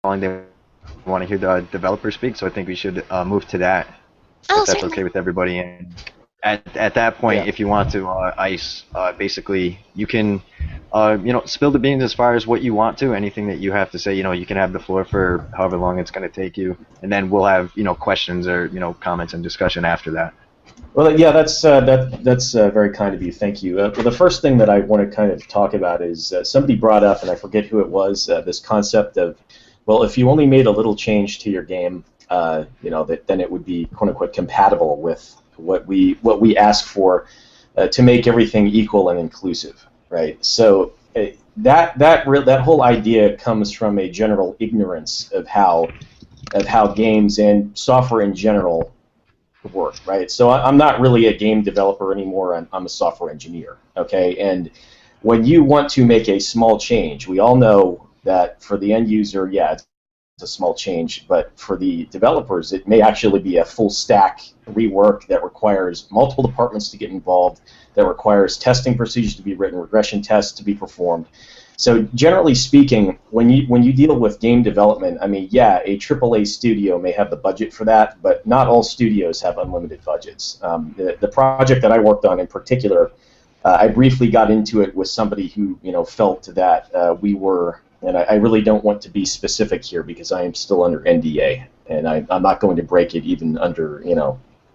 calling. They want to hear the developer speak, so I think we should move to that Oh, if that's certainly. okay with everybody. And at that Yeah. point, if you want to ice, basically you can spill the beans as far as what you want to. Anything that you have to say, you can have the floor for however long it's going to take you, and then we'll have questions or comments and discussion after that. Well, yeah, that's very kind of you. Thank you. Well, the first thing that I want to kind of talk about is somebody brought up, and I forget who it was, this concept of, well, if you only made a little change to your game, then it would be quote unquote compatible with what we ask for to make everything equal and inclusive, right? So that whole idea comes from a general ignorance of how games and software in general work, right? So I'm not really a game developer anymore. I'm a software engineer, okay? And when you want to make a small change, we all know that for the end user, yeah, it's a small change, but for the developers, it may actually be a full stack rework that requires multiple departments to get involved, that requires testing procedures to be written, regression tests to be performed. So generally speaking, when you deal with game development, I mean, yeah, a AAA studio may have the budget for that, but not all studios have unlimited budgets. The project that I worked on in particular, I briefly got into it with somebody who felt that we were, and I really don't want to be specific here because I am still under NDA, and I'm not going to break it even under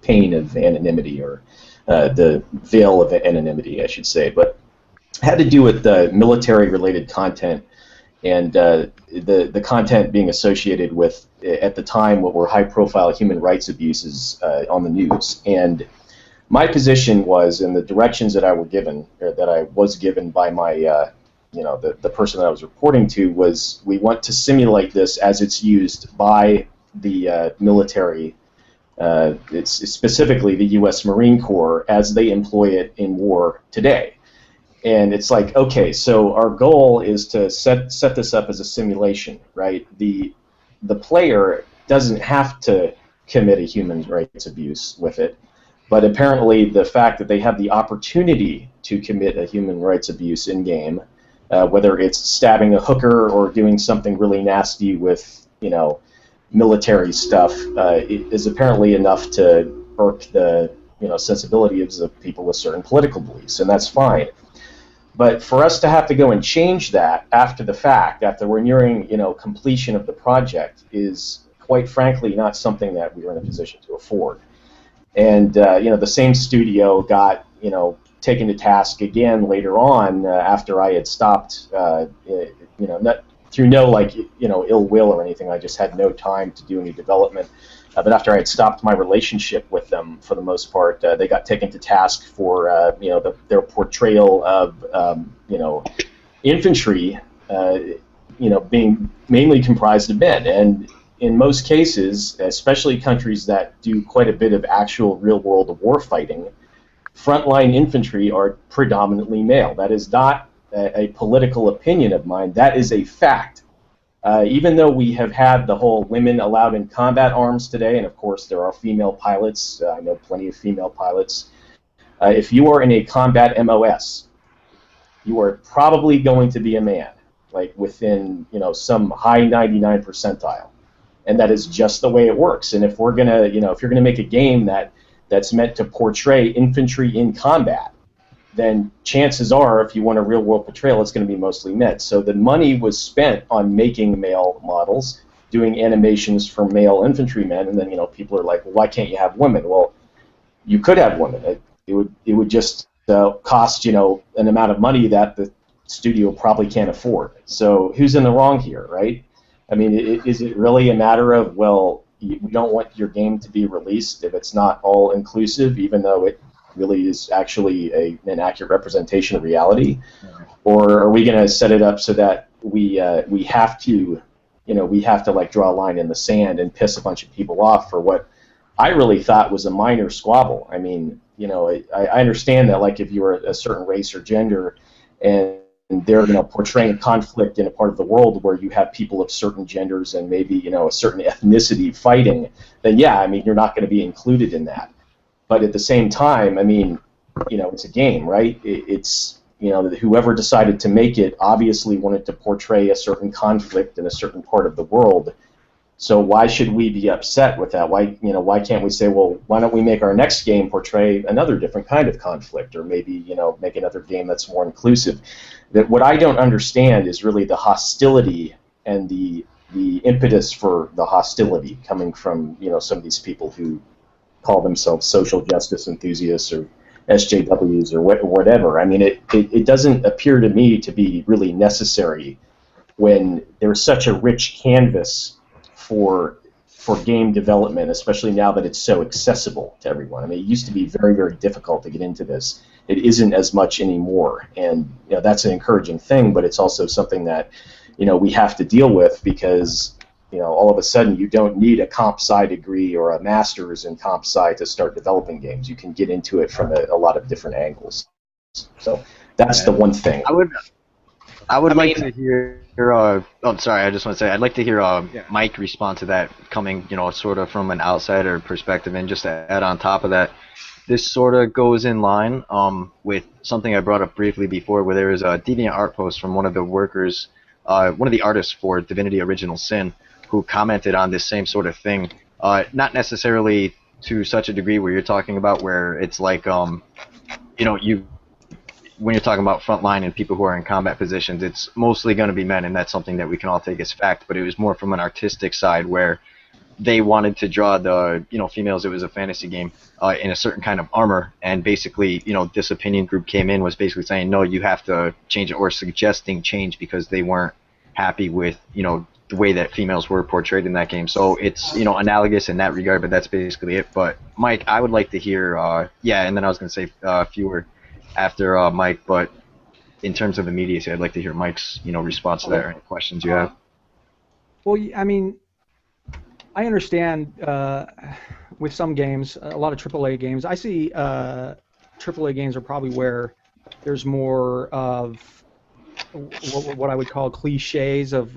pain of anonymity or the veil of anonymity, I should say, but had to do with military-related content and the content being associated with, at the time, what were high-profile human rights abuses on the news. And my position was, in the directions that I was given by my, the person that I was reporting to, was we want to simulate this as it's used by the military. It's specifically the U.S. Marine Corps as they employ it in war today. And it's like, okay, so our goal is to set this up as a simulation, right? The player doesn't have to commit a human rights abuse with it, but apparently the fact that they have the opportunity to commit a human rights abuse in game, whether it's stabbing a hooker or doing something really nasty with military stuff, is apparently enough to irk the sensibilities of people with certain political beliefs, and that's fine. But for us to have to go and change that after the fact, after we're nearing completion of the project, is quite frankly not something that we are in a position to afford. And the same studio got taken to task again later on after I had stopped. Not through no ill will or anything. I just had no time to do any development. But after I had stopped my relationship with them, for the most part, they got taken to task for their portrayal of infantry, being mainly comprised of men. And in most cases, especially countries that do quite a bit of actual real-world war fighting, frontline infantry are predominantly male. That is not a political opinion of mine. That is a fact. Even though we have had the whole women allowed in combat arms today, and of course there are female pilots, I know plenty of female pilots, if you are in a combat MOS, you are probably going to be a man, like within some high 99 percentile, and that is just the way it works. And if we're gonna, if you're gonna make a game that's meant to portray infantry in combat, then chances are, if you want a real-world portrayal, it's going to be mostly men. So the money was spent on making male models, doing animations for male infantrymen, and then people are like, well, why can't you have women? Well, you could have women. It would just cost an amount of money that the studio probably can't afford. So who's in the wrong here, right? I mean, is it really a matter of, well, we don't want your game to be released if it's not all inclusive, even though it really is actually an accurate representation of reality, or are we going to set it up so that we have to like draw a line in the sand and piss a bunch of people off for what I really thought was a minor squabble? I mean, I understand that, like, if you were a certain race or gender and they're portraying conflict in a part of the world where you have people of certain genders and maybe a certain ethnicity fighting, then yeah, I mean, you're not going to be included in that. But at the same time, I mean, it's a game, right? It's whoever decided to make it obviously wanted to portray a certain conflict in a certain part of the world. So why should we be upset with that? Why can't we say, well, why don't we make our next game portray another different kind of conflict, or maybe make another game that's more inclusive? That what I don't understand is really the hostility and the impetus for the hostility coming from some of these people who call themselves social justice enthusiasts or SJWs or whatever. I mean, it doesn't appear to me to be really necessary when there's such a rich canvas for game development, especially now that it's so accessible to everyone. I mean, it used to be very, very difficult to get into this. It isn't as much anymore, and that's an encouraging thing, but it's also something that we have to deal with, because all of a sudden you don't need a comp sci degree or a master's in comp sci to start developing games. You can get into it from a lot of different angles. So that's the one thing. I would like to hear. Sorry. I just want to say I'd like to hear Mike respond to that, coming, sort of from an outsider perspective, and just to add on top of that, this sort of goes in line with something I brought up briefly before, where there was a DeviantArt post from one of the workers, one of the artists for Divinity: Original Sin, who commented on this same sort of thing. Not necessarily to such a degree where you're talking about, where it's like when you're talking about frontline and people who are in combat positions, it's mostly going to be men, and that's something that we can all take as fact. But it was more from an artistic side, where they wanted to draw the females. It was a fantasy game in a certain kind of armor, and basically this opinion group came in, was basically saying, no, you have to change it, or suggesting change, because they weren't happy with the way that females were portrayed in that game. So it's analogous in that regard, but that's basically it. But Mike, I would like to hear and then I was going to say fewer after Mike, but in terms of immediacy, I'd like to hear Mike's response to that, or any questions you have. Well, I mean, I understand with some games, a lot of AAA games, I see AAA games are probably where there's more of what I would call cliches of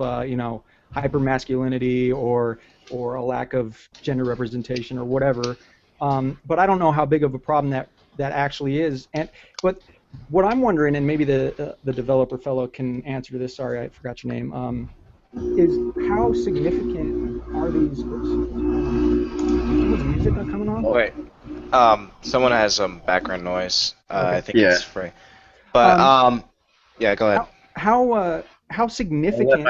hypermasculinity or a lack of gender representation or whatever. But I don't know how big of a problem that actually is. But what I'm wondering, and maybe the developer fellow can answer this. Sorry, I forgot your name. Is how significant are these? Someone's music not coming on? Oh, wait. Someone has some background noise. Okay. I think it's free. But yeah, go ahead. How significant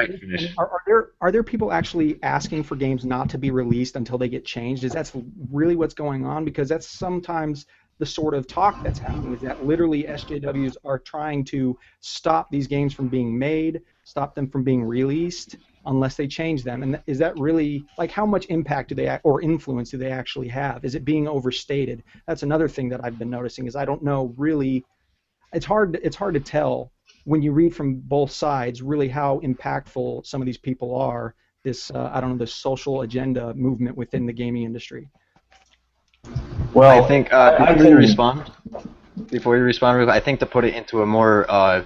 are there people actually asking for games not to be released until they get changed? Is that really what's going on? Because that's sometimes the sort of talk that's happening, is that literally SJWs are trying to stop these games from being made, stop them from being released unless they change them. And is that really, like, how much impact do they or influence do they actually have? Is it being overstated? That's another thing that I've been noticing, is I don't know really. It's hard to tell when you read from both sides really how impactful some of these people are. This this social agenda movement within the gaming industry. Well, I think before you respond, I think to put it into a more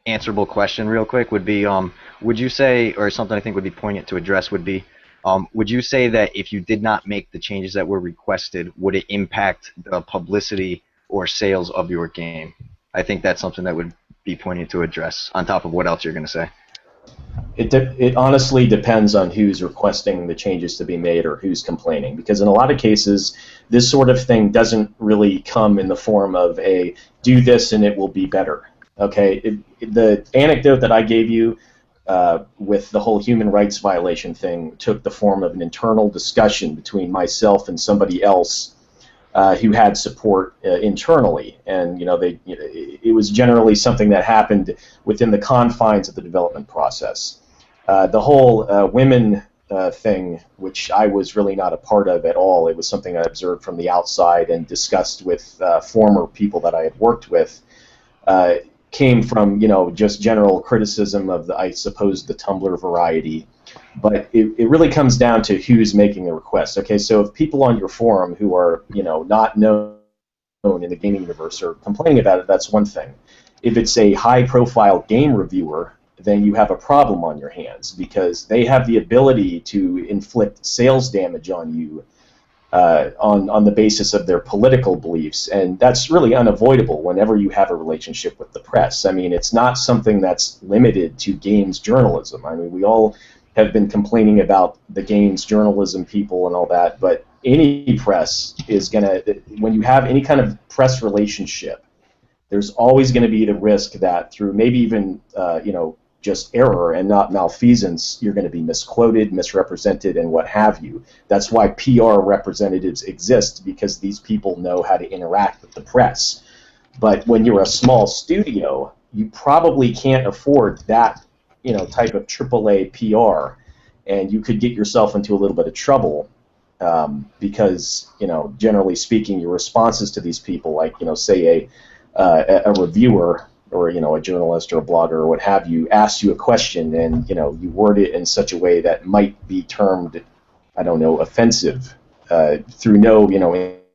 answerable question real quick would be, would you say, or something I think would be poignant to address would be, would you say that if you did not make the changes that were requested, would it impact the publicity or sales of your game? I think that's something that would be poignant to address, on top of what else you're going to say. It honestly depends on who's requesting the changes to be made or who's complaining, because in a lot of cases this sort of thing doesn't really come in the form of a do this and it will be better. Okay, the anecdote that I gave you with the whole human rights violation thing took the form of an internal discussion between myself and somebody else who had support internally, and it was generally something that happened within the confines of the development process. The whole women thing, which I was really not a part of at all, it was something I observed from the outside and discussed with former people that I had worked with, came from just general criticism of I suppose the Tumblr variety. But it really comes down to who's making the request. Okay, so if people on your forum who are not known in the gaming universe are complaining about it, that's one thing. If it's a high-profile game reviewer, then you have a problem on your hands, because they have the ability to inflict sales damage on you on the basis of their political beliefs, and that's really unavoidable whenever you have a relationship with the press. I mean, it's not something that's limited to games journalism. I mean, we all have been complaining about the games journalism people and all that, but any press is going to, when you have any kind of press relationship, there's always going to be the risk that through maybe even just error and not malfeasance, you're going to be misquoted, misrepresented, and what have you. That's why PR representatives exist, because these people know how to interact with the press. But when you're a small studio, you probably can't afford that type of AAA PR, and you could get yourself into a little bit of trouble because generally speaking, your responses to these people, like say a reviewer or a journalist or a blogger or what have you, asks you a question and you word it in such a way that might be termed, I don't know, offensive through no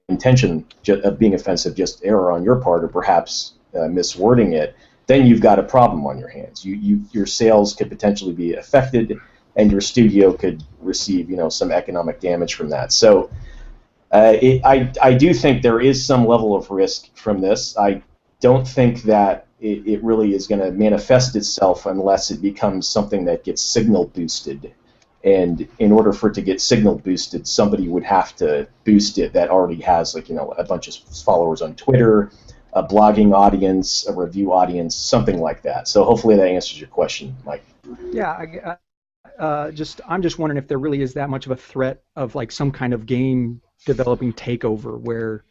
intention of being offensive, just error on your part or perhaps miswording it, then you've got a problem on your hands. Your sales could potentially be affected, and your studio could receive some economic damage from that. So I do think there is some level of risk from this. I don't think that it really is going to manifest itself unless it becomes something that gets signal boosted. And in order for it to get signal boosted, somebody would have to boost it that already has a bunch of followers on Twitter, a blogging audience, a review audience, something like that. So hopefully that answers your question, Mike. Yeah, I'm just wondering if there really is that much of a threat of like some kind of game developing takeover where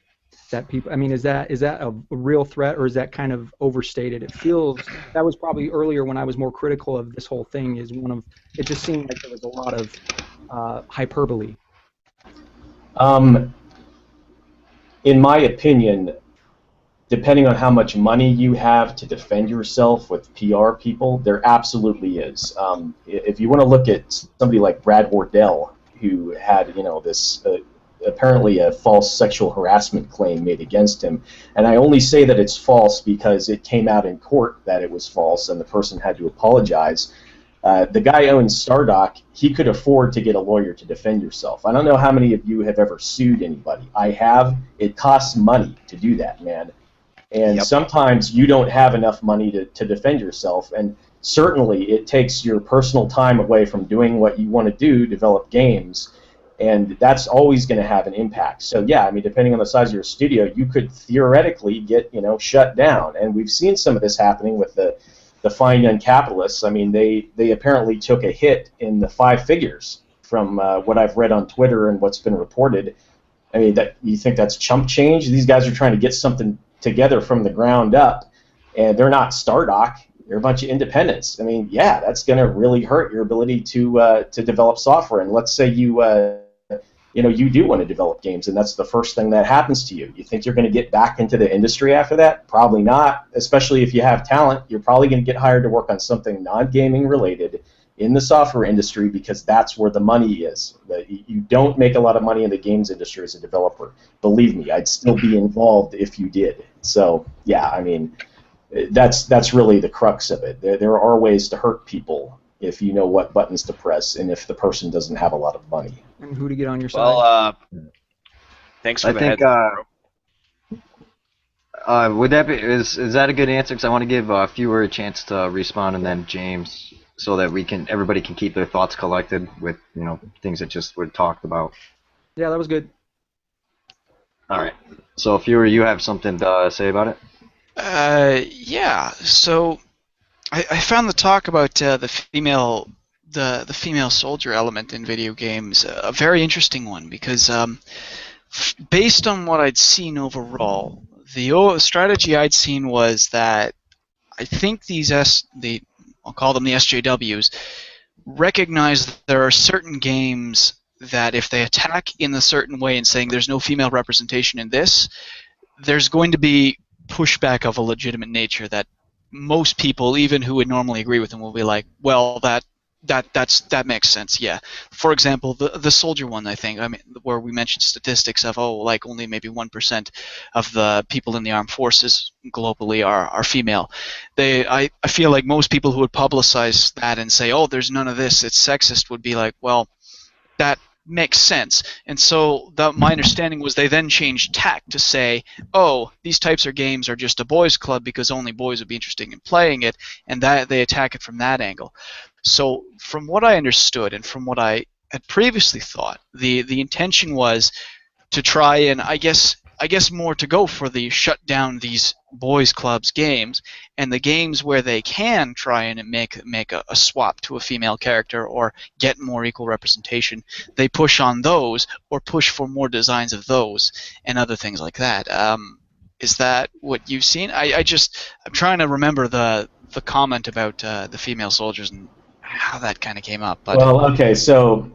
that people, I mean, is that a real threat, or is that kind of overstated? It feels, that was probably earlier when I was more critical of this whole thing, it just seemed like there was a lot of hyperbole. In my opinion, depending on how much money you have to defend yourself with PR people, there absolutely is. If you want to look at somebody like Brad Wardell, who had this apparently a false sexual harassment claim made against him, and I only say that it's false because it came out in court that it was false, and the person had to apologize. The guy owns Stardock. He could afford to get a lawyer to defend yourself. I don't know how many of you have ever sued anybody. I have. It costs money to do that, man. And sometimes you don't have enough money to defend yourself, and certainly it takes your personal time away from doing what you want to do, develop games, and that's always going to have an impact. So yeah, I mean, depending on the size of your studio, you could theoretically get shut down, and we've seen some of this happening with the fine young capitalists. I mean, they apparently took a hit in the 5 figures from what I've read on Twitter and what's been reported. I mean, that you think that's chump change? These guys are trying to get something together from the ground up, and they're not Stardock. They're a bunch of independents. I mean, yeah, that's going to really hurt your ability to develop software. And let's say you do want to develop games, and that's the first thing that happens to you. You think you're going to get back into the industry after that? Probably not. Especially if you have talent, you're probably going to get hired to work on something non-gaming related in the software industry, because that's where the money is. You don't make a lot of money in the games industry as a developer. Believe me, I'd still be involved if you did. So yeah, I mean, that's really the crux of it. There are ways to hurt people if you know what buttons to press, and if the person doesn't have a lot of money. And who to get on your side? Well, thanks for the heads up. Would that be is that a good answer? Because I want to give Fewer a chance to respond, and then James, so that everybody can keep their thoughts collected with things that just were talked about. Yeah, that was good. All right. So Fewer, you have something to say about it? Yeah. So I found the talk about the female soldier element in video games a very interesting one, because based on what I'd seen overall, the strategy I'd seen was that I think I'll call them the SJWs, recognize that there are certain games that if they attack in a certain way and saying there's no female representation in this, there's going to be pushback of a legitimate nature that most people, even who would normally agree with them, will be like, well, that makes sense, yeah. For example, the soldier one, I think, where we mentioned statistics of like only maybe 1% of the people in the armed forces globally are female. I feel like most people who would publicize that and say, oh, there's none of this, it's sexist, would be like, well, that makes sense. And so my understanding was they then changed tack to say, oh, these types of games are just a boys' club because only boys would be interested in playing it, and that they attack it from that angle. So from what I understood and from what I had previously thought, the intention was to try and I guess more to go for the shut down these boys clubs games, and the games where they can try and make a swap to a female character or get more equal representation, they push on those or push for more designs of those and other things like that. Is that what you've seen? I'm trying to remember the comment about the female soldiers and how that kind of came up. But well, okay, so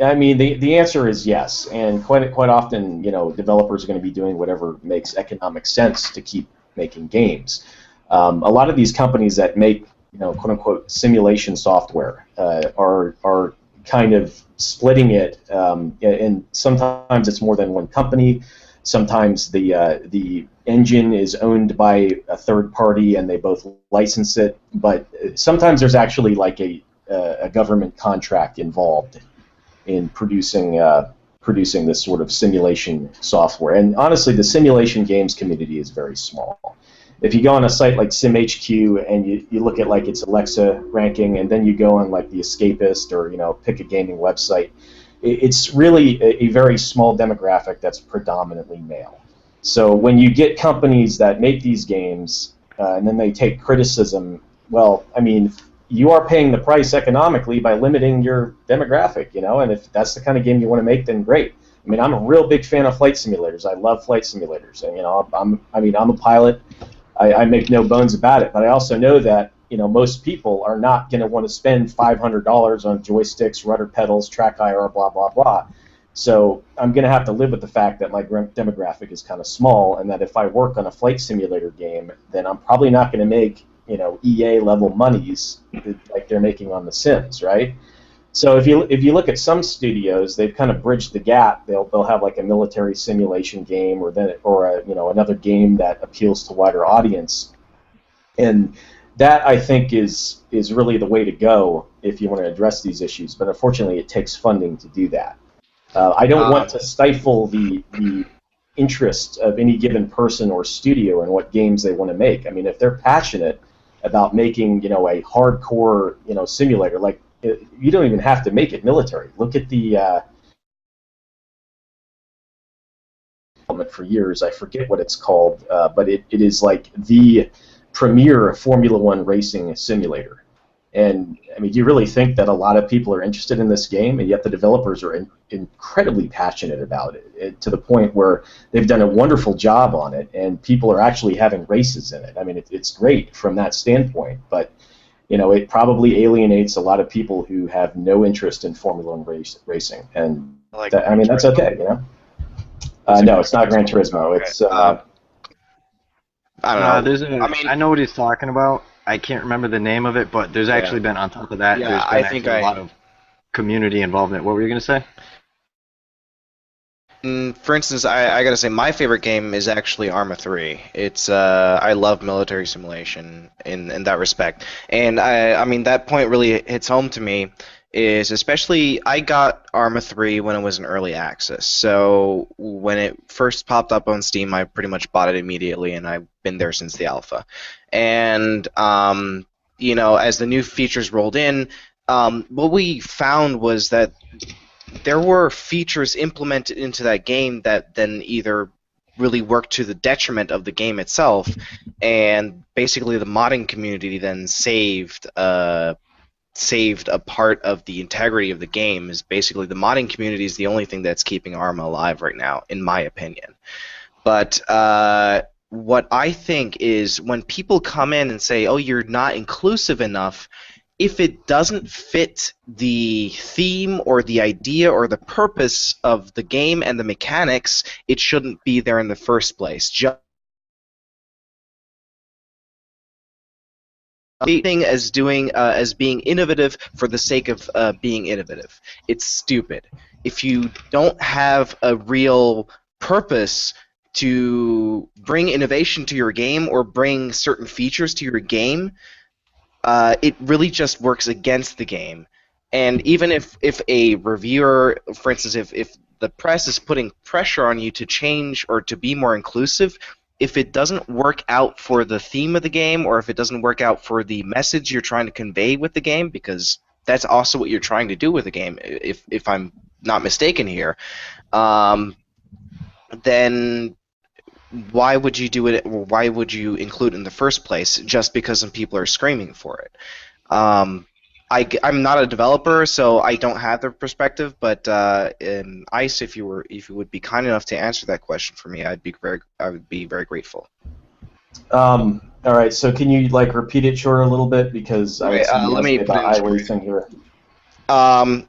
I mean, the answer is yes, and quite often, developers are going to be doing whatever makes economic sense to keep making games. A lot of these companies that make, quote unquote, simulation software are kind of splitting it, and sometimes it's more than one company. Sometimes the engine is owned by a third party, and they both license it. But sometimes there's actually like a government contract involved in producing this sort of simulation software. And honestly, the simulation games community is very small. If you go on a site like SimHQ and you look at like its Alexa ranking, and then you go on like the Escapist or pick a gaming website, it's really a very small demographic that's predominantly male. So when you get companies that make these games and then they take criticism, well, I mean, you are paying the price economically by limiting your demographic, and if that's the kind of game you want to make, then great. I mean, I'm a real big fan of flight simulators. I love flight simulators, and I'm a pilot. I make no bones about it, but I also know that most people are not going to want to spend $500 on joysticks, rudder pedals, track IR, blah blah blah. So I'm going to have to live with the fact that my demographic is kind of small, and that if I work on a flight simulator game, then I'm probably not going to make EA level monies like they're making on The Sims, right? So if you look at some studios, they've kind of bridged the gap. They'll have like a military simulation game, or another game that appeals to wider audience, and that I think is really the way to go if you want to address these issues. But unfortunately, it takes funding to do that. I don't want to stifle the interest of any given person or studio in what games they want to make. I mean, if they're passionate about making, a hardcore, simulator, like you don't even have to make it military. Look at the for years. I forget what it's called, but it is like the premier Formula One racing simulator. And I mean, do you really think that a lot of people are interested in this game, and yet the developers are incredibly passionate about it, to the point where they've done a wonderful job on it, and people are actually having races in it. I mean, it's great from that standpoint, but it probably alienates a lot of people who have no interest in Formula One racing, and I mean, that's okay, No, it's not Gran Turismo. It's I don't know. I know what he's talking about. I can't remember the name of it, but there's actually been, on top of that, there's been a lot of community involvement. What were you going to say? For instance, I gotta say my favorite game is actually Arma 3. It's I love military simulation in that respect, and I mean that point really hits home to me. Is especially I got Arma 3 when it was in early access, so when it first popped up on Steam, I pretty much bought it immediately, and I've been there since the alpha. And as the new features rolled in, what we found was that there were features implemented into that game that then either really worked to the detriment of the game itself, and basically the modding community then saved a part of the integrity of the game. Is basically the modding community is the only thing that's keeping Arma alive right now, in my opinion. But what I think is when people come in and say, oh, you're not inclusive enough, if it doesn't fit the theme or the idea or the purpose of the game and the mechanics, it shouldn't be there in the first place. Thing as being innovative for the sake of being innovative. It's stupid. If you don't have a real purpose to bring innovation to your game or bring certain features to your game, it really just works against the game. And even if a reviewer, for instance, if the press is putting pressure on you to change or to be more inclusive, if it doesn't work out for the theme of the game, or if it doesn't work out for the message you're trying to convey with the game, because that's also what you're trying to do with the game, if I'm not mistaken here, then why would you do it, or why would you include it in the first place just because some people are screaming for it? I'm not a developer, so I don't have the perspective. But Ice, if you would be kind enough to answer that question for me, I would be very grateful. All right. So can you repeat it short a little bit, because I would see you let me ask put about it in thing here.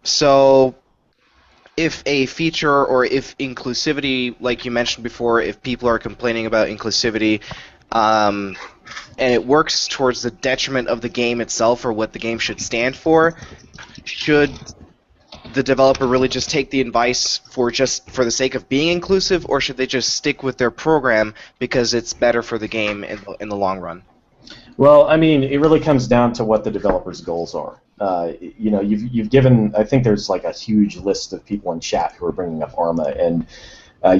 So if a feature, or if inclusivity, like you mentioned before, if people are complaining about inclusivity, and it works towards the detriment of the game itself, or what the game should stand for, should the developer really just take the advice for the sake of being inclusive, or should they just stick with their program because it's better for the game in the long run? Well, I mean, it really comes down to what the developer's goals are. You've given. I think there's a huge list of people in chat who are bringing up Arma, and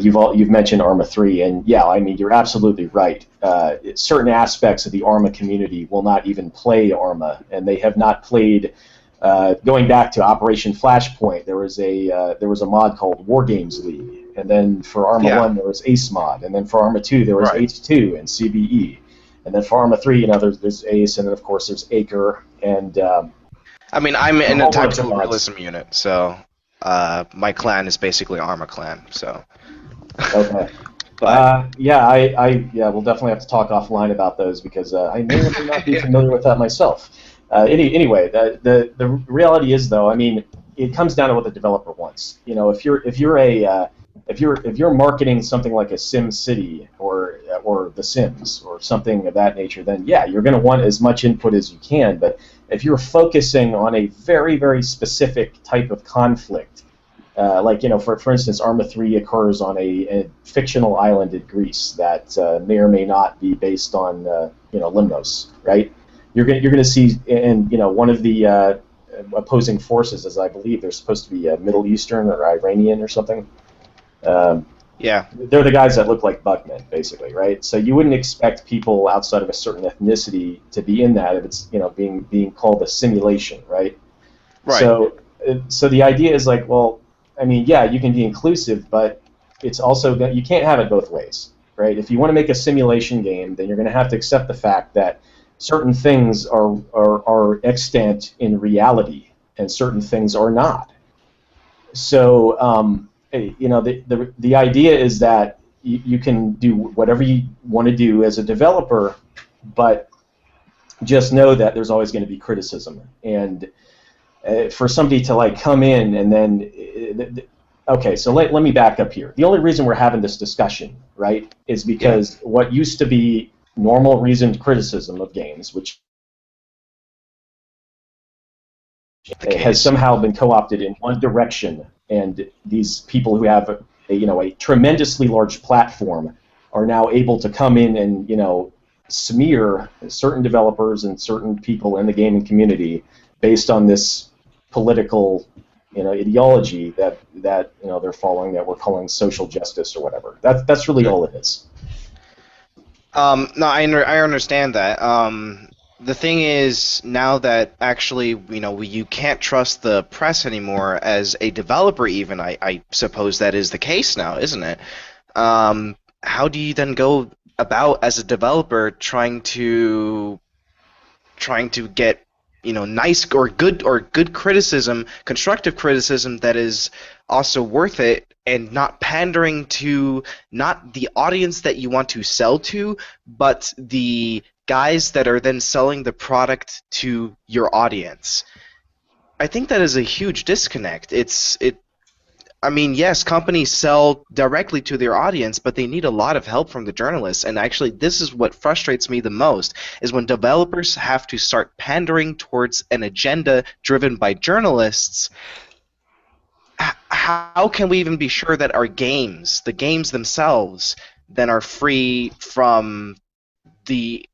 you've mentioned Arma 3, and yeah, I mean, you're absolutely right. Certain aspects of the Arma community will not even play Arma, and they have not played. Going back to Operation Flashpoint, there was a mod called War Games League, and then for Arma 1 there was Ace Mod, and then for Arma 2 there was H2 and CBE. And then for Arma 3, there's Ace, and then of course there's Acre, and I mean, I'm in a tactical realism unit, so my clan is basically Arma clan. So. Okay. We'll definitely have to talk offline about those, because I may or may not be familiar with that myself. Anyway, the reality is, though, I mean, it comes down to what the developer wants. If you're marketing something like a Sim City or The Sims or something of that nature, then yeah, you're going to want as much input as you can. But if you're focusing on a very, very specific type of conflict, for instance, Arma 3 occurs on a fictional island in Greece that may or may not be based on Limnos, right? You're going to see, and one of the opposing forces, as I believe they're supposed to be Middle Eastern or Iranian or something. Yeah, they're the guys that look like Bugmen, basically, right? So you wouldn't expect people outside of a certain ethnicity to be in that if it's being called a simulation, right? Right. So the idea is well, I mean, yeah, you can be inclusive, but it's also that you can't have it both ways, right? If you want to make a simulation game, then you're going to have to accept the fact that certain things are extant in reality and certain things are not. So the idea is that you can do whatever you want to do as a developer, but just know that there's always going to be criticism. And for somebody to come in and then okay, so let me back up here. The only reason we're having this discussion, right, is because what used to be normal reasoned criticism of games, which has somehow been co-opted in one direction, and these people who have a tremendously large platform are now able to come in and smear certain developers and certain people in the gaming community based on this political ideology that they're following, that we're calling social justice or whatever. That's really all it is. No, I understand that. The thing is, now that actually, you can't trust the press anymore as a developer, even, I suppose that is the case now, isn't it? How do you then go about, as a developer, trying to get nice or good criticism, constructive criticism that is also worth it, and not pandering to not the audience that you want to sell to, but the guys that are then selling the product to your audience? I think that is a huge disconnect. I mean, yes, companies sell directly to their audience, but they need a lot of help from the journalists. And actually, this is what frustrates me the most, is when developers have to start pandering towards an agenda driven by journalists. How can we even be sure that our games, the games themselves, then are free from the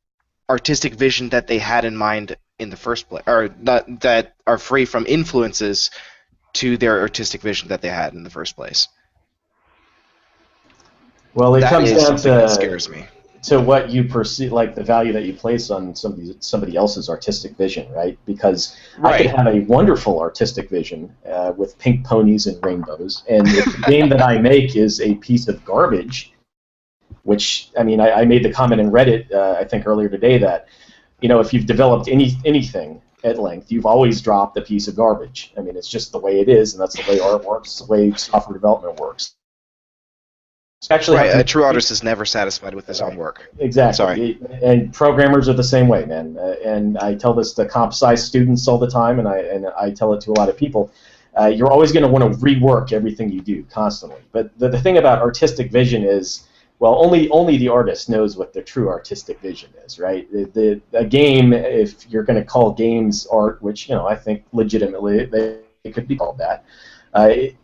artistic vision that they had in mind in the first place, or not, that are free from influences to their artistic vision that they had in the first place. Well, it That comes is down something that scares me. to what you perceive, like the value that you place on somebody else's artistic vision, right? Because I could Right. have a wonderful artistic vision with pink ponies and rainbows, and if the game that I make is a piece of garbage, which, I mean, I made the comment in Reddit, I think earlier today, that, you know, if you've developed anything at length, you've always dropped a piece of garbage. I mean, it's just the way it is, and that's the way art works, the way software development works. Actually, Right, a true artist is never satisfied with his own work. Exactly. Sorry. And programmers are the same way, man. And I tell this to comp sci students all the time, and I tell it to a lot of people. You're always going to want to rework everything you do constantly. But the thing about artistic vision is, well, only the artist knows what their true artistic vision is, right? A game, if you're going to call games art, which, you know, I think legitimately they could be called that,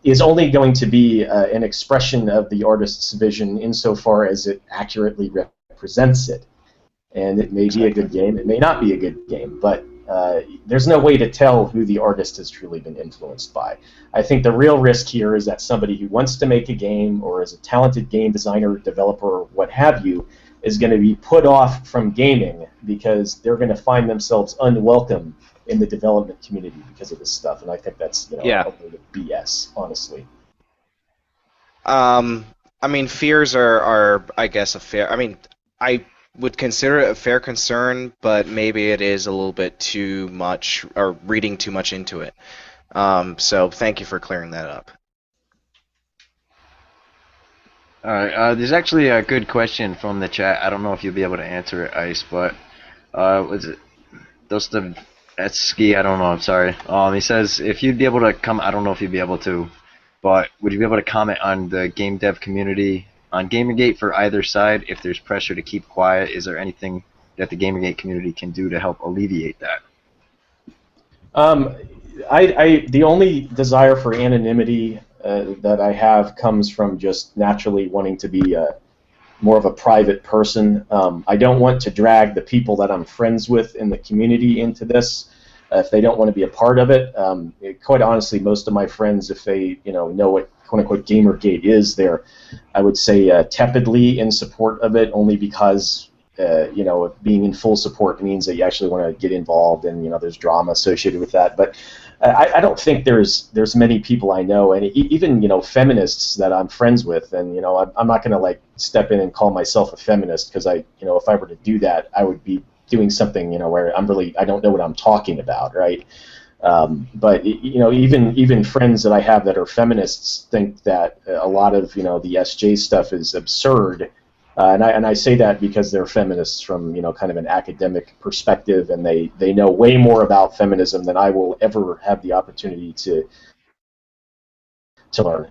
is only going to be an expression of the artist's vision insofar as it accurately represents it. And it may be a good game, it may not be a good game, but there's no way to tell who the artist has truly been influenced by. I think the real risk here is that somebody who wants to make a game, or is a talented game designer, developer, or what have you, is going to be put off from gaming because they're going to find themselves unwelcome in the development community because of this stuff, and I think that's, you know, a load of BS, honestly. I mean, fears are I guess a fair. I mean, I would consider it a fair concern, but maybe it is a little bit too much, or reading too much into it. So thank you for clearing that up. All right. There's actually a good question from the chat. I don't know if you'll be able to answer it, Ice, but was it Dostoevsky? I don't know. I'm sorry. He says if you'd be able to come. I don't know if you'd be able to, but would you be able to comment on the game dev community on Gamergate for either side? If there's pressure to keep quiet, is there anything that the Gamergate community can do to help alleviate that? The only desire for anonymity that I have comes from just naturally wanting to be more of a private person. I don't want to drag the people that I'm friends with in the community into this if they don't want to be a part of it. Quite honestly, most of my friends, if they know what quote-unquote Gamergate is, they're, I would say, tepidly in support of it, only because being in full support means that you actually want to get involved, and there's drama associated with that. But I don't think there's many people I know, and even feminists that I'm friends with, and I'm not going to like step in and call myself a feminist, because if I were to do that, I would be doing something where I don't know what I'm talking about, right? But even friends that I have that are feminists think that a lot of the SJ stuff is absurd. And I say that because they're feminists from kind of an academic perspective, and they know way more about feminism than I will ever have the opportunity to learn.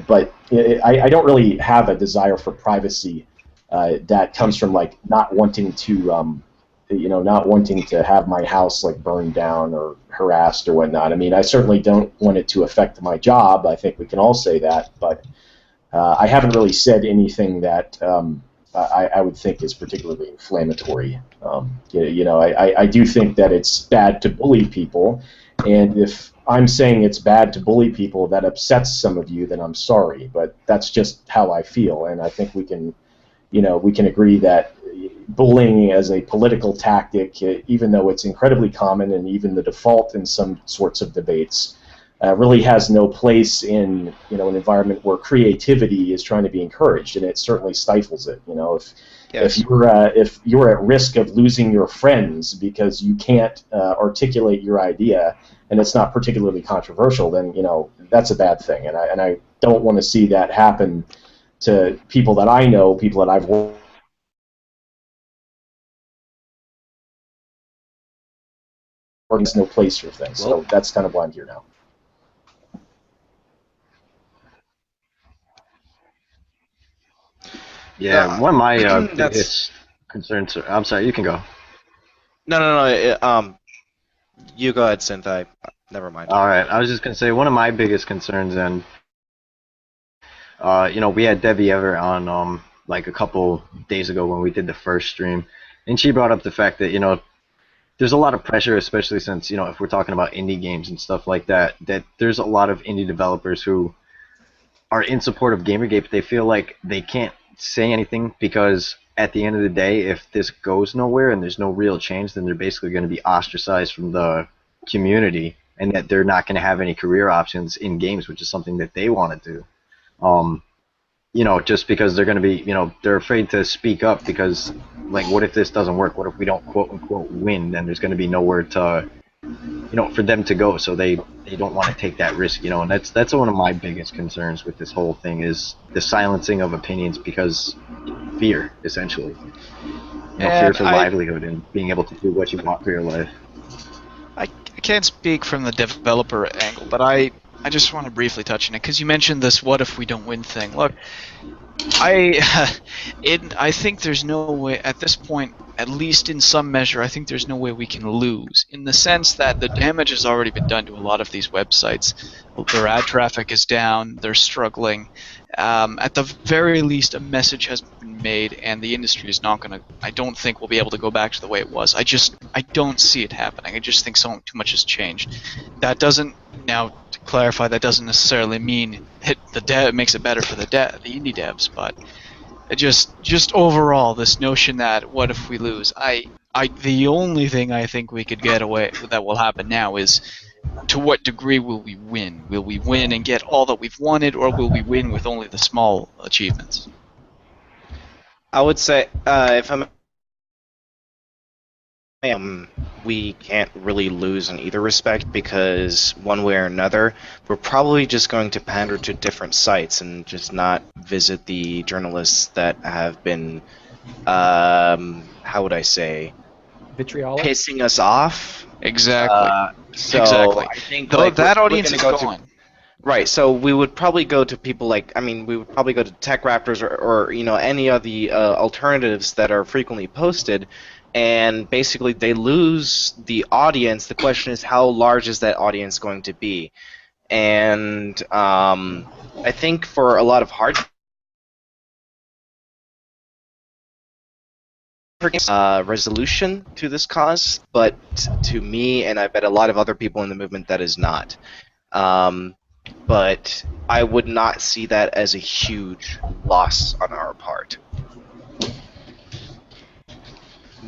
But I don't really have a desire for privacy that comes from like not wanting to have my house like burned down or harassed or whatnot. I mean, I certainly don't want it to affect my job. I think we can all say that, but I haven't really said anything that I would think is particularly inflammatory. I do think that it's bad to bully people, and if I'm saying it's bad to bully people that upsets some of you, then I'm sorry, but that's just how I feel, and I think we can agree that bullying as a political tactic, even though it's incredibly common and even the default in some sorts of debates, really has no place in an environment where creativity is trying to be encouraged, and it certainly stifles it. If you're at risk of losing your friends because you can't articulate your idea, and it's not particularly controversial, then that's a bad thing, and I don't want to see that happen to people that I know, people that I've worked. There's no place for things, so that's kind of why I'm here now. Yeah, one of my biggest concerns. I'm sorry, you can go. No. You go ahead, Synth. Never mind. All right, I was just gonna say one of my biggest concerns, and we had Debbie Ever on like a couple days ago when we did the first stream, and she brought up the fact that there's a lot of pressure, especially since, if we're talking about indie games and stuff like that, that there's a lot of indie developers who are in support of Gamergate, but they feel like they can't say anything because at the end of the day, if this goes nowhere and there's no real change, then they're basically going to be ostracized from the community, and that they're not going to have any career options in games, which is something that they want to do. Just because they're going to be, they're afraid to speak up because, like, what if this doesn't work? What if we don't quote unquote win? Then there's going to be nowhere to, for them to go. So they don't want to take that risk, and that's one of my biggest concerns with this whole thing is the silencing of opinions because fear, essentially. Fear for livelihood and being able to do what you want for your life. I can't speak from the developer angle, but I just want to briefly touch on it because you mentioned this "what if we don't win" thing. Look, I think there's no way at this point, at least in some measure, I think there's no way we can lose in the sense that the damage has already been done to a lot of these websites. Their ad traffic is down. They're struggling. At the very least, a message has been made, and the industry is not going to. I don't think we'll be able to go back to the way it was. I don't see it happening. I just think too much has changed. That doesn't now. To clarify, that doesn't necessarily mean it makes it better for the indie devs, but just overall, this notion that what if we lose? The only thing I think we could get away that will happen now is to what degree will we win? Will we win and get all that we've wanted, or will we win with only the small achievements? I would say if we can't really lose in either respect because one way or another, we're probably just going to pander to different sites and just not visit the journalists that have been, how would I say, vitriolic, pissing us off. Exactly. Exactly. I think that audience is gone. Right, so we would probably go to people we would probably go to Tech Raptors or any of the alternatives that are frequently posted. And basically, they lose the audience. The question is, how large is that audience going to be? And I think for a lot of hard resolution to this cause, but to me, and I bet a lot of other people in the movement, that is not. But I would not see that as a huge loss on our part.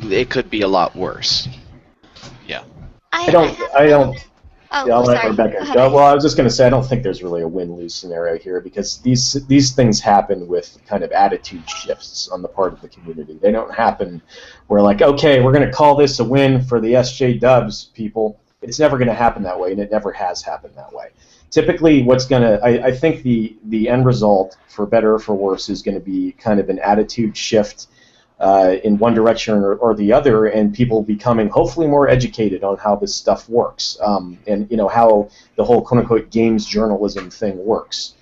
It could be a lot worse. Yeah. I don't. Oh, yeah, I'll let sorry. Rebecca go. Well, I was just going to say I don't think there's really a win-lose scenario here because these things happen with kind of attitude shifts on the part of the community. They don't happen where like, okay, we're going to call this a win for the SJ Dubs people. It's never going to happen that way, and it never has happened that way. Typically, I think the end result, for better or for worse, is going to be kind of an attitude shift in one direction or the other, and people becoming hopefully more educated on how this stuff works, and how the whole quote-unquote games journalism thing works.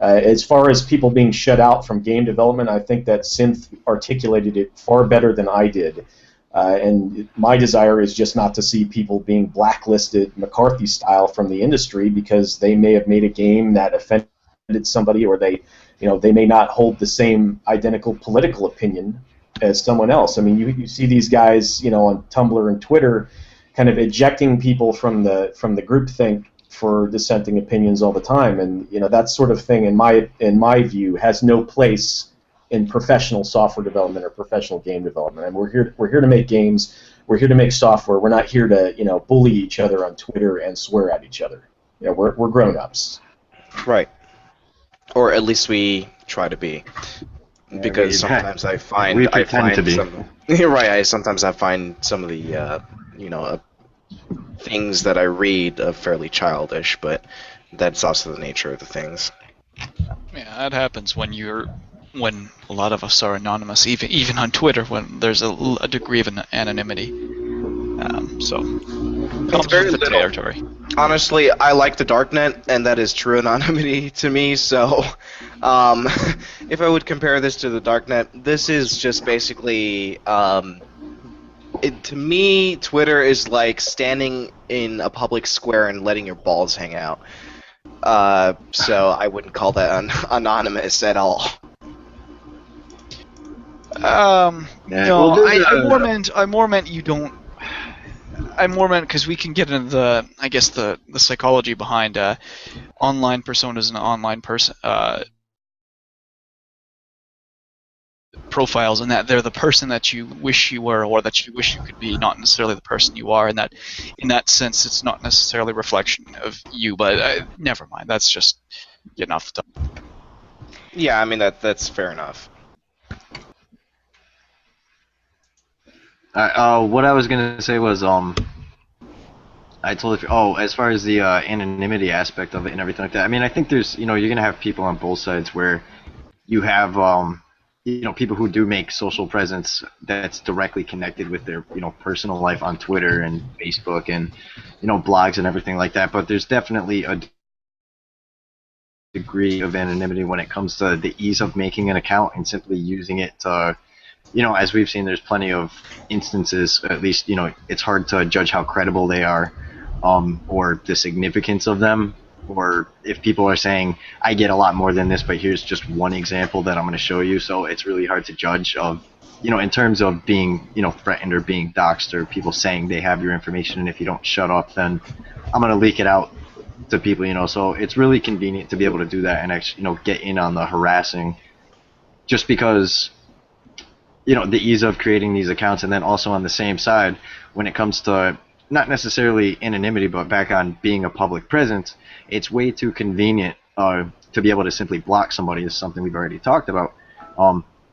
As far as people being shut out from game development, I think that Synth articulated it far better than I did. And my desire is just not to see people being blacklisted McCarthy style from the industry because they may have made a game that offended somebody, or they may not hold the same identical political opinion as someone else. I mean, you see these guys, on Tumblr and Twitter, kind of ejecting people from the groupthink for dissenting opinions all the time, and that sort of thing, in my view, has no place in professional software development or professional game development. And we're here to make games. We're here to make software. We're not here to bully each other on Twitter and swear at each other. We're grown-ups. Right. Or at least we try to be. Because sometimes I find sometimes I find some of the things that I read fairly childish, but that's also the nature of the things. Yeah, that happens when a lot of us are anonymous, even on Twitter, when there's a degree of anonymity. So comes with the territory. Honestly, I like the darknet, and that is true anonymity to me. So, if I would compare this to the darknet, this is just basically, to me, Twitter is like standing in a public square and letting your balls hang out. So I wouldn't call that anonymous at all. No, I more meant you don't. I more meant because we can get into the, I guess, the psychology behind online personas and online profiles, and that they're the person that you wish you were or that you wish you could be, not necessarily the person you are, and that in that sense it's not necessarily a reflection of you. But never mind, that's just getting off the top. Yeah, I mean that's fair enough. What I was gonna say was I totally. Oh, as far as the anonymity aspect of it and everything like that. I mean, I think there's, you're gonna have people on both sides where you have, people who do make social presence that's directly connected with their, personal life on Twitter and Facebook and, blogs and everything like that. But there's definitely a degree of anonymity when it comes to the ease of making an account and simply using it to, as we've seen, there's plenty of instances, at least, it's hard to judge how credible they are, or the significance of them, or if people are saying, I get a lot more than this, but here's just one example that I'm going to show you. So it's really hard to judge of, in terms of being, threatened or being doxxed or people saying they have your information, and if you don't shut up, then I'm going to leak it out to people, so it's really convenient to be able to do that and actually, get in on the harassing, just because, the ease of creating these accounts. And then also on the same side, when it comes to not necessarily anonymity, but back on being a public presence, it's way too convenient to be able to simply block somebody. Is something we've already talked about,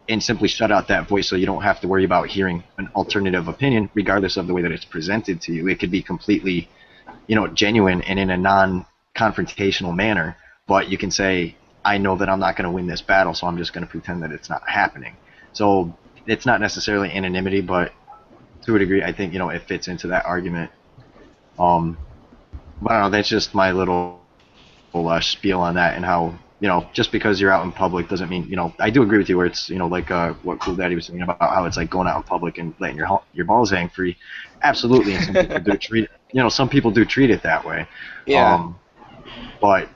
and simply shut out that voice, so you don't have to worry about hearing an alternative opinion, regardless of the way that it's presented to you. It could be completely, genuine and in a non-confrontational manner, but you can say, I know that I'm not going to win this battle, so I'm just going to pretend that it's not happening. So it's not necessarily anonymity, but to a degree, I think, it fits into that argument. But I don't know, that's just my little spiel on that, and how, just because you're out in public doesn't mean, I do agree with you where it's, like what Cool Daddy was saying about how it's like going out in public and letting your balls hang free. Absolutely, and some people do treat it that way. Yeah. But,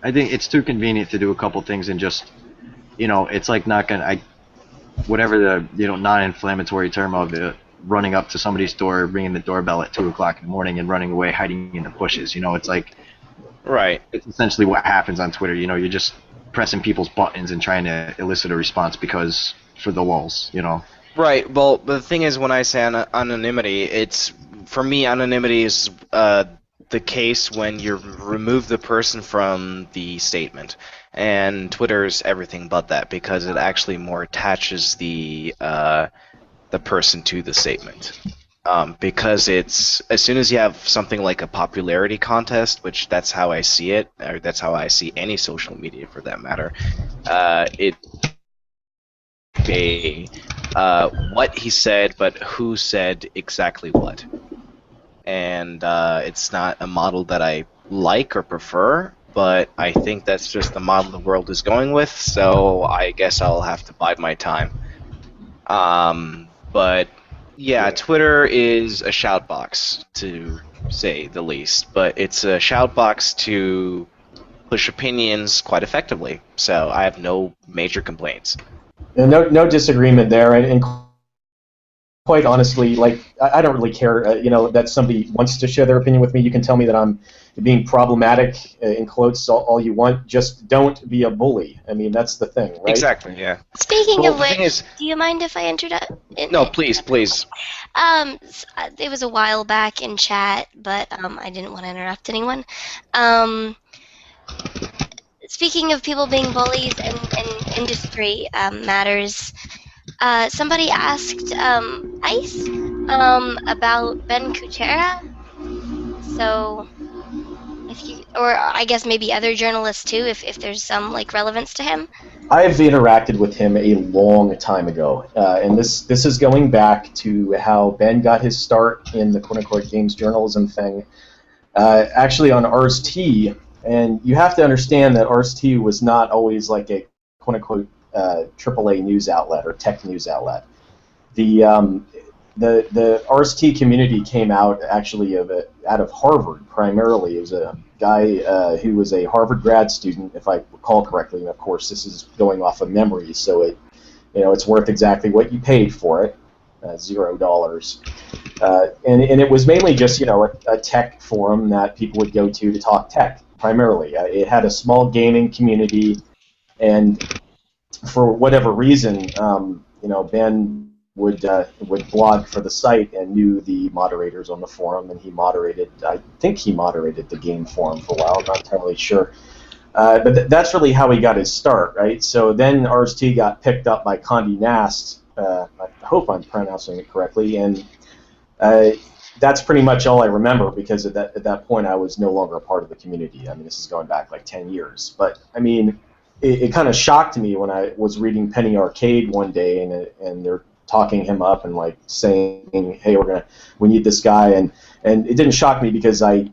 I think it's too convenient to do a couple things and just, it's like not gonna, whatever the, non-inflammatory term of it, running up to somebody's door, ringing the doorbell at 2 o'clock in the morning and running away, hiding in the bushes. It's like, right. It's essentially what happens on Twitter. You're just pressing people's buttons and trying to elicit a response because for the lulz. Right. Well, the thing is, when I say anonymity, for me, anonymity is the case when you remove the person from the statement, and Twitter's everything but that, because it actually more attaches the person to the statement. Because it's, as soon as you have something like a popularity contest, which that's how I see it, or that's how I see any social media for that matter, what he said, but who said exactly what. And it's not a model that I like or prefer, but I think that's just the model the world is going with, so I guess I'll have to bide my time. But yeah, Twitter is a shout box, to say the least, but it's a shout box to push opinions quite effectively, so I have no major complaints. No disagreement there, and quite honestly, like, I don't really care, that somebody wants to share their opinion with me. You can tell me that I'm being problematic, in quotes, all you want. Just don't be a bully. I mean, that's the thing, right? Exactly, yeah. Speaking of which, do you mind if I No, please. It was a while back in chat, but I didn't want to interrupt anyone. Speaking of people being bullies in industry matters, somebody asked Ice about Ben Kuchera. So, or I guess maybe other journalists too, if there's some relevance to him. I've interacted with him a long time ago, and this is going back to how Ben got his start in the quote-unquote games journalism thing, actually on RST. And you have to understand that RST was not always like a quote-unquote AAA news outlet or tech news outlet. The RST community came out actually out of Harvard primarily. It was a guy who was a Harvard grad student, if I recall correctly. And of course, this is going off of memory, so it's worth exactly what you paid for it. $0. And it was mainly just, a tech forum that people would go to talk tech, primarily. It had a small gaming community, and for whatever reason, Ben would blog for the site and knew the moderators on the forum, and I think he moderated the game forum for a while, I'm not entirely sure. But that's really how he got his start, right? So then RST got picked up by Condé Nast, I hope I'm pronouncing it correctly, and that's pretty much all I remember, because at that point I was no longer a part of the community. I mean, this is going back like 10 years. But, I mean, it kind of shocked me when I was reading Penny Arcade one day, and they're talking him up and like saying, hey, we need this guy, and it didn't shock me because I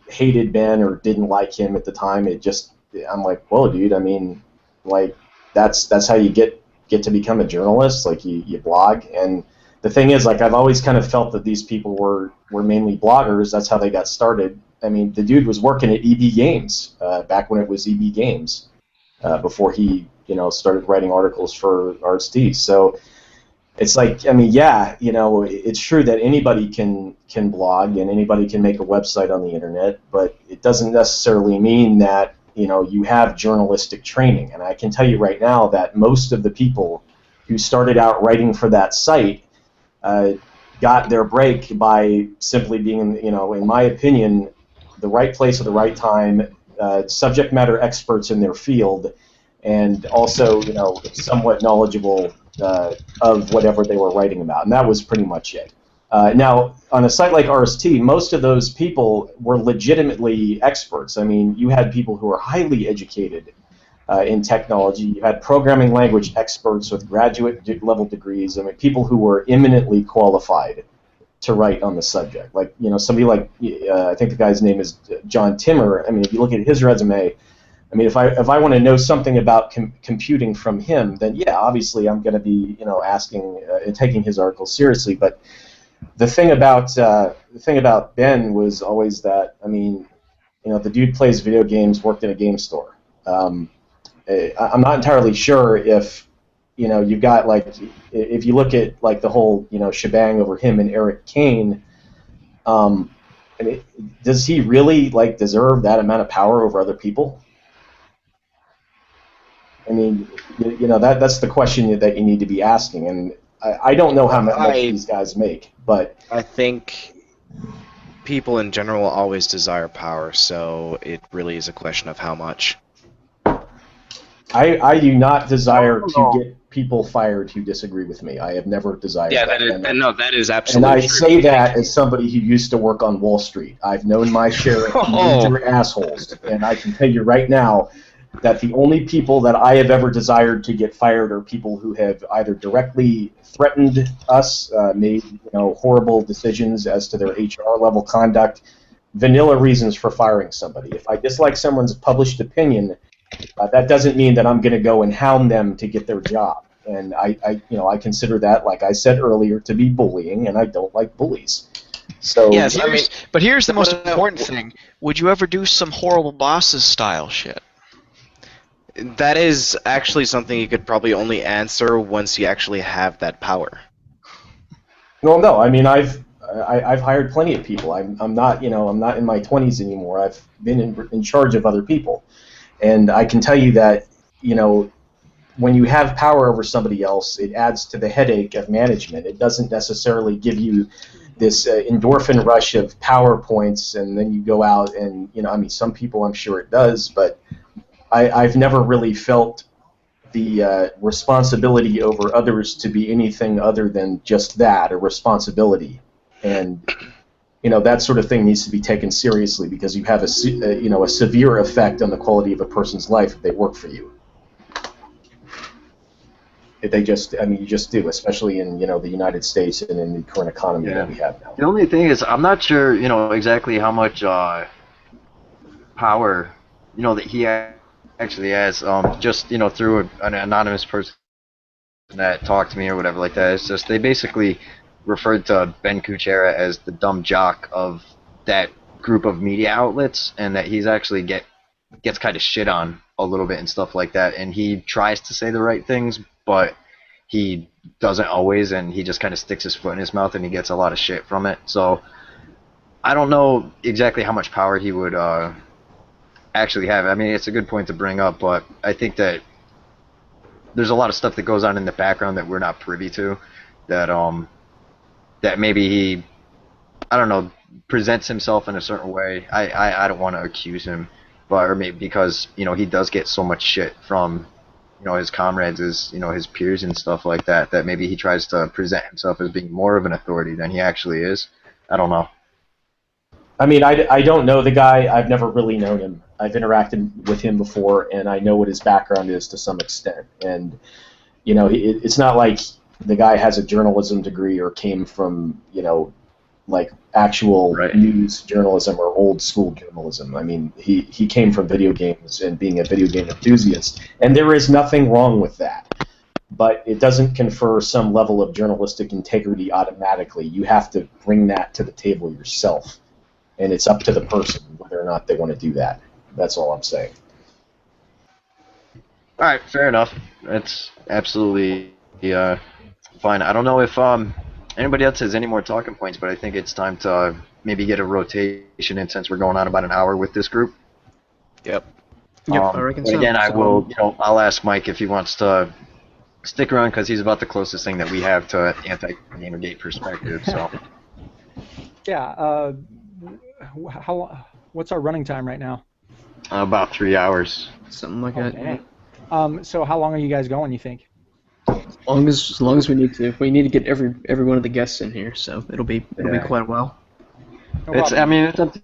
hated Ben or didn't like him at the time. I'm like, whoa, dude, I mean, like, that's how you get to become a journalist, like you blog. And the thing is, like, I've always kind of felt that these people were mainly bloggers. That's how they got started. I mean, the dude was working at EB Games back when it was EB Games, before he started writing articles for RST. So it's like, I mean, yeah, it's true that anybody can blog and anybody can make a website on the internet, but it doesn't necessarily mean that you have journalistic training. And I can tell you right now that most of the people who started out writing for that site got their break by simply being, in my opinion, the right place at the right time, subject matter experts in their field, and also, somewhat knowledgeable of whatever they were writing about. And that was pretty much it. Now, on a site like RST, most of those people were legitimately experts. I mean, you had people who were highly educated in technology. You had programming language experts with graduate-level degrees. I mean, people who were eminently qualified to write on the subject. Like, somebody like, I think the guy's name is John Timmer. I mean, if you look at his resume, I mean, if I want to know something about computing from him, then yeah, obviously I'm going to be asking and taking his articles seriously. But the thing about Ben was always that, I mean, the dude plays video games, worked in a game store. I'm not entirely sure if you've got, like, if you look at like the whole shebang over him and Eric Kane. I mean, does he really like deserve that amount of power over other people? I mean, that's the question that you need to be asking, and I don't know how much these guys make, but I think people in general always desire power, so it really is a question of how much. I do not desire to get people fired who disagree with me. I have never desired that. That is absolutely true. And I true. say that as somebody who used to work on Wall Street. I've known my share of major assholes, and I can tell you right now that the only people that I have ever desired to get fired are people who have either directly threatened us, made horrible decisions as to their HR level conduct, vanilla reasons for firing somebody. If I dislike someone's published opinion, that doesn't mean that I'm going to go and hound them to get their job. And I consider that, like I said earlier, to be bullying, and I don't like bullies. So yes, but here's the most important thing: would you ever do some horrible bosses style shit? That is actually something you could probably only answer once you actually have that power. Well, no, I mean I've hired plenty of people. I'm not I'm not in my 20s anymore. I've been in charge of other people, and I can tell you that when you have power over somebody else, it adds to the headache of management. It doesn't necessarily give you this endorphin rush of power points, and then you go out and I mean, some people I'm sure it does, but I've never really felt the responsibility over others to be anything other than just that, a responsibility. And that sort of thing needs to be taken seriously, because you have a severe effect on the quality of a person's life if they work for you. If they just, I mean, you just do, especially in the United States and in the current economy that we have now. The only thing is, I'm not sure exactly how much power that he actually has, just through an anonymous person that talked to me or whatever like that. It's just they basically referred to Ben Kuchera as the dumb jock of that group of media outlets, and that he's actually gets kind of shit on a little bit and stuff like that, and he tries to say the right things, but he doesn't always, and he just kind of sticks his foot in his mouth, and he gets a lot of shit from it. So I don't know exactly how much power he would actually have. I mean, it's a good point to bring up, but I think that there's a lot of stuff that goes on in the background that we're not privy to, that that maybe he, I don't know, presents himself in a certain way. I don't want to accuse him, but or maybe because he does get so much shit from his comrades, his peers and stuff like that, that maybe he tries to present himself as being more of an authority than he actually is. I don't know. I mean, I don't know the guy. I've never really known him. I've interacted with him before, and I know what his background is to some extent. And, it's not like the guy has a journalism degree or came from, like actual Right. news journalism or old school journalism. I mean, he came from video games and being a video game enthusiast, and there is nothing wrong with that. But it doesn't confer some level of journalistic integrity automatically. You have to bring that to the table yourself. And it's up to the person whether or not they want to do that. That's all I'm saying. All right, fair enough. That's absolutely fine. I don't know if anybody else has any more talking points, but I think it's time to maybe get a rotation in since we're going on about an hour with this group. Yep. Yep, I reckon but so. again, I So, will. I'll ask Mike if he wants to stick around because he's about the closest thing that we have to anti-Gamergate perspective. So. Yeah. What's our running time right now? About 3 hours. something like that. Okay. So how long are you guys going, you think? As long as we need to. We need to get every one of the guests in here, so it'll be quite a while. No It's. problem. I mean, it's up to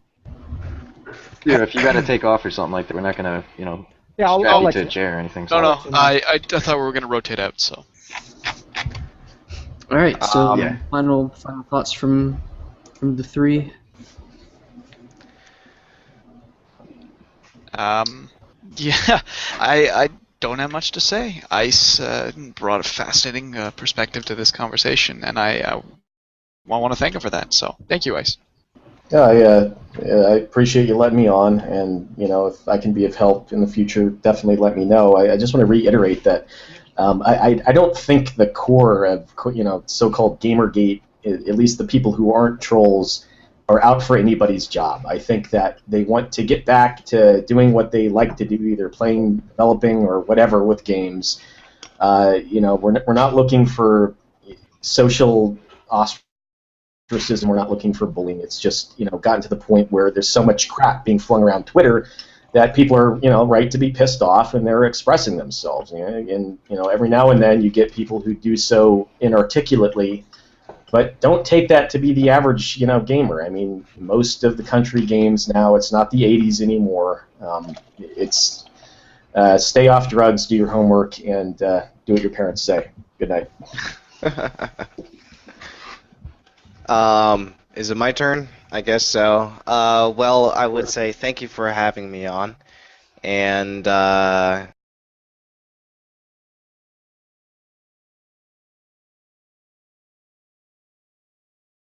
you. If you got to take off or something like that, we're not gonna, Yeah, I'll strap you let to you. a chair or anything. No, So. no. I thought we were gonna rotate out. So. All right. So Yeah. final thoughts from the three. Yeah, I don't have much to say. Ice brought a fascinating perspective to this conversation, and I want to thank him for that. So thank you, Ice. Yeah, I appreciate you letting me on, and if I can be of help in the future, definitely let me know. I just want to reiterate that I don't think the core of so-called Gamergate, at least the people who aren't trolls, are out for anybody's job. I think that they want to get back to doing what they like to do, either playing, developing, or whatever with games. We're not looking for social ostracism. We're not looking for bullying. It's just gotten to the point where there's so much crap being flung around Twitter that people are right to be pissed off, and they're expressing themselves. And every now and then you get people who do so inarticulately. But don't take that to be the average, gamer. I mean, most of the country games now, it's not the 80s anymore. It's stay off drugs, do your homework, and do what your parents say. Good night. Is it my turn? I guess so. Well, I would say thank you for having me on. And